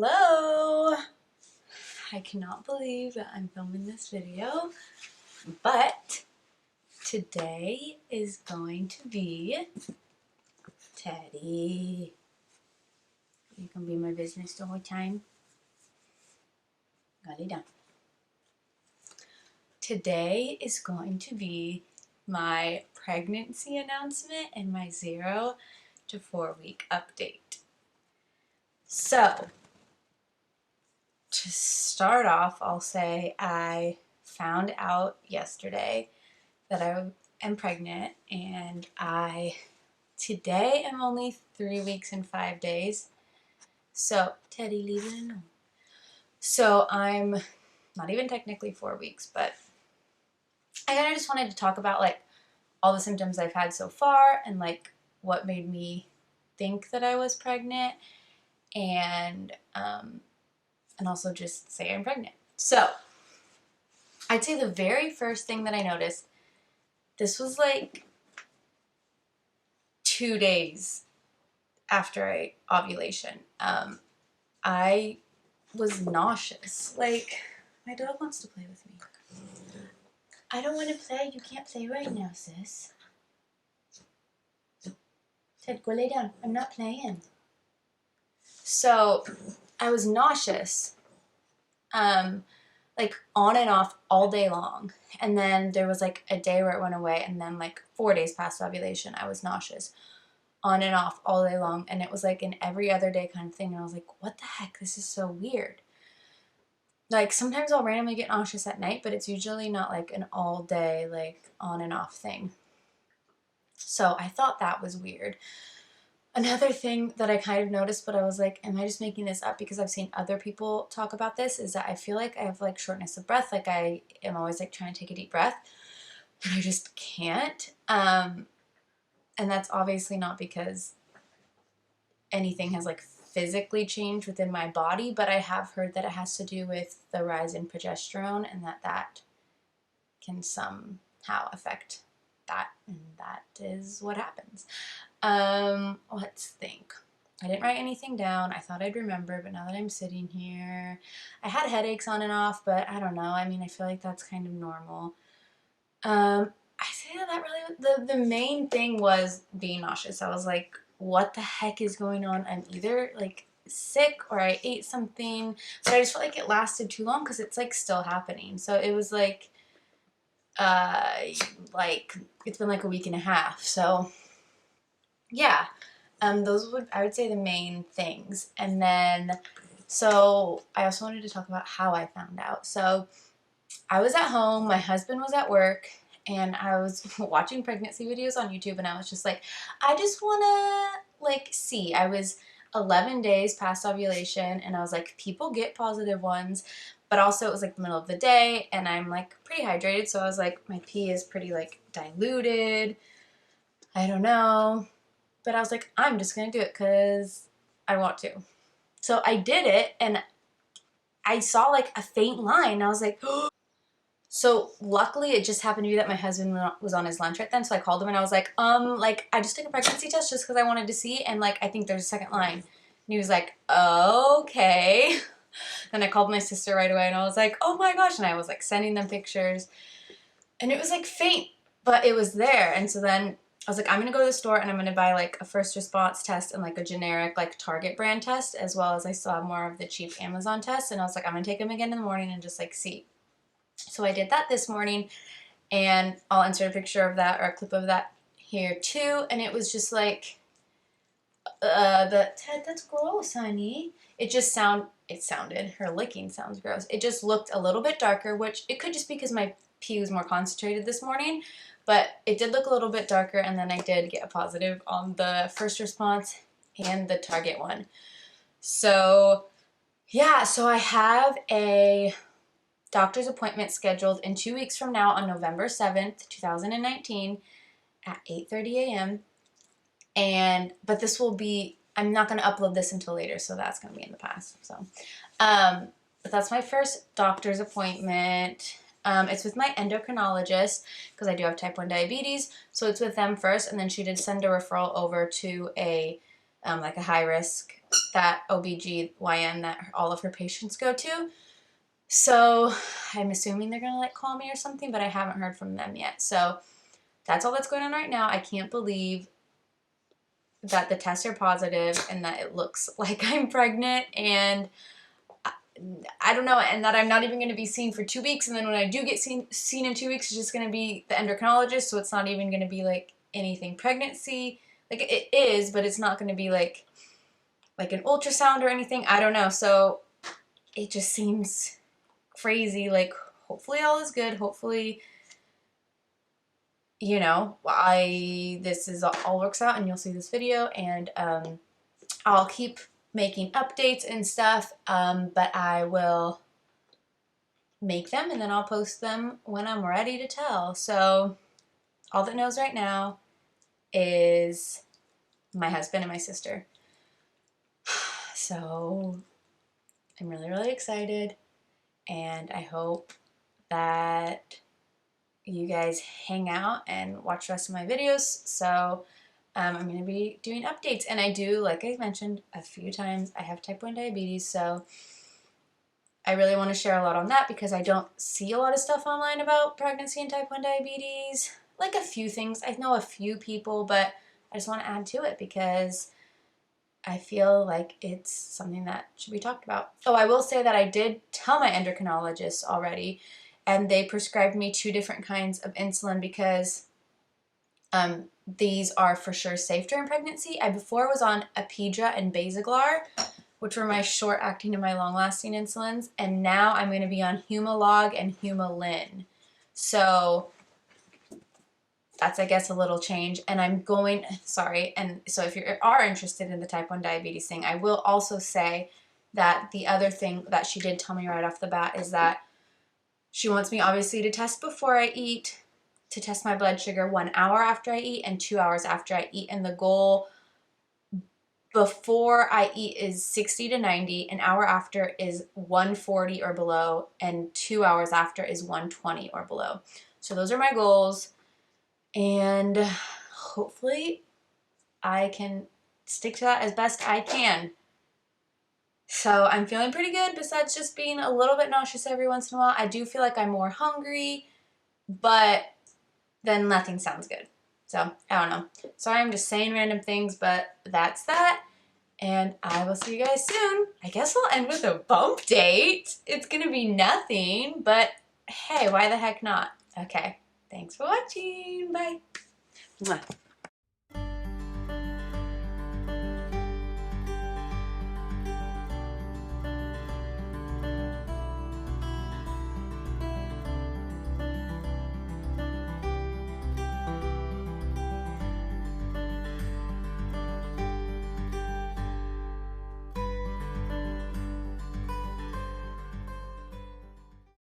Hello! I cannot believe that I'm filming this video, but today is going to be Teddy. You can be my business the whole time. Got it down. Today is going to be my pregnancy announcement and my 0 to 4 week update. So, to start off, I'll say I found out yesterday that I am pregnant, and today am only 3 weeks and 5 days. So, Teddy, leave it alone. So, I'm not even technically 4 weeks, but I kind of just wanted to talk about like all the symptoms I've had so far and like what made me think that I was pregnant, and also just say I'm pregnant. So, I'd say the very first thing that I noticed, this was like 2 days after ovulation. I was nauseous. Like, my dog wants to play with me. I don't want to play. You can't play right now, sis. Ted, go lay down. I'm not playing. So, I was nauseous. Like on and off all day long. And then there was like a day where it went away, and then like 4 days past ovulation, I was nauseous. On and off all day long, and it was like an every other day kind of thing, and I was like, what the heck, this is so weird. Like sometimes I'll randomly get nauseous at night, but it's usually not like an all day like on and off thing. So I thought that was weird. Another thing that I kind of noticed, but I was like, am I just making this up because I've seen other people talk about this, is that I feel like I have like shortness of breath. Like I am always like trying to take a deep breath, and I just can't. And that's obviously not because anything has like physically changed within my body, but I have heard that it has to do with the rise in progesterone, and that can somehow affect that, and that is what happens. Let's think. I didn't write anything down. I thought I'd remember, but now that I'm sitting here, I had headaches on and off, but I don't know. I mean, I feel like that's kind of normal. I say that really, the main thing was being nauseous. I was like, what the heck is going on? I'm either like sick or I ate something, but I just felt like it lasted too long because it's like still happening. So it was like it's been like a week and a half. So yeah, those I would say the main things. And then, so I also wanted to talk about how I found out. So I was at home, my husband was at work, and I was watching pregnancy videos on YouTube, and I was just like, I just want to like see. I was 11 days past ovulation, and I was like, people get positive ones, but also it was like the middle of the day, and I'm like pretty hydrated, so I was like, my pee is pretty like diluted. I don't know. But I was like, I'm just going to do it because I want to. So I did it, and I saw like a faint line, and I was like, oh. So luckily it just happened to be that my husband was on his lunch right then, so I called him and I was like, I just took a pregnancy test just because I wanted to see, and like I think there's a second line. And he was like, okay. Then I called my sister right away, and I was like, oh my gosh, and I was like sending them pictures, and it was like faint, but it was there. And so then I was like, I'm gonna go to the store and I'm gonna buy like a first response test and like a generic like Target brand test, as well as I still have more of the cheap Amazon tests, and I was like, I'm gonna take them again in the morning and just like see. So I did that this morning, and I'll insert a picture of that or a clip of that here too. And it was just like, Ted, that's gross, honey. It sounded, her licking sounds gross. It just looked a little bit darker, which it could just be because my pee was more concentrated this morning, but it did look a little bit darker. And then I did get a positive on the first response and the Target one. So yeah, so I have a doctor's appointment scheduled in 2 weeks from now on November 7th, 2019 at 8:30 a.m. But this will be, I'm not going to upload this until later, so that's going to be in the past. So, but that's my first doctor's appointment. It's with my endocrinologist because I do have type 1 diabetes. So it's with them first, and then she did send a referral over to a like a high risk that OBGYN that all of her patients go to. So I'm assuming they're going to like call me or something, but I haven't heard from them yet. So that's all that's going on right now. I can't believe that the tests are positive and that it looks like I'm pregnant, and I don't know, and that I'm not even going to be seen for 2 weeks, and then when I do get seen in 2 weeks, it's just going to be the endocrinologist, so it's not even going to be like anything pregnancy. Like it is, but it's not going to be like an ultrasound or anything. I don't know. So it just seems crazy. Like hopefully all is good. Hopefully, you know, this is all works out and you'll see this video, and I'll keep making updates and stuff, but I will make them and then I'll post them when I'm ready to tell. So all that knows right now is my husband and my sister. So I'm really, really excited, and I hope that you guys hang out and watch the rest of my videos. So I'm going to be doing updates, and I do, like I mentioned a few times, I have type 1 diabetes, so I really want to share a lot on that because I don't see a lot of stuff online about pregnancy and type 1 diabetes. Like a few things. I know a few people, but I just want to add to it because I feel like it's something that should be talked about. Oh, I will say that I did tell my endocrinologist already, and they prescribed me 2 different kinds of insulin because these are for sure safe during pregnancy. I before was on Apidra and Basaglar, which were my short-acting and my long-lasting insulins, and now I'm going to be on Humalog and Humulin. So that's, I guess, a little change. And I'm going, sorry, and so if you are interested in the type 1 diabetes thing, I will also say that the other thing that she did tell me right off the bat is that she wants me obviously to test before I eat, to test my blood sugar 1 hour after I eat and 2 hours after I eat. And the goal before I eat is 60 to 90, an hour after is 140 or below, and 2 hours after is 120 or below. So those are my goals, and hopefully I can stick to that as best I can. So I'm feeling pretty good besides just being a little bit nauseous every once in a while. I do feel like I'm more hungry, but then nothing sounds good. So I don't know. Sorry, I'm just saying random things, but that's that. And I will see you guys soon. I guess I'll end with a bump date. It's gonna be nothing, but hey, why the heck not? Okay, thanks for watching. Bye. Mwah.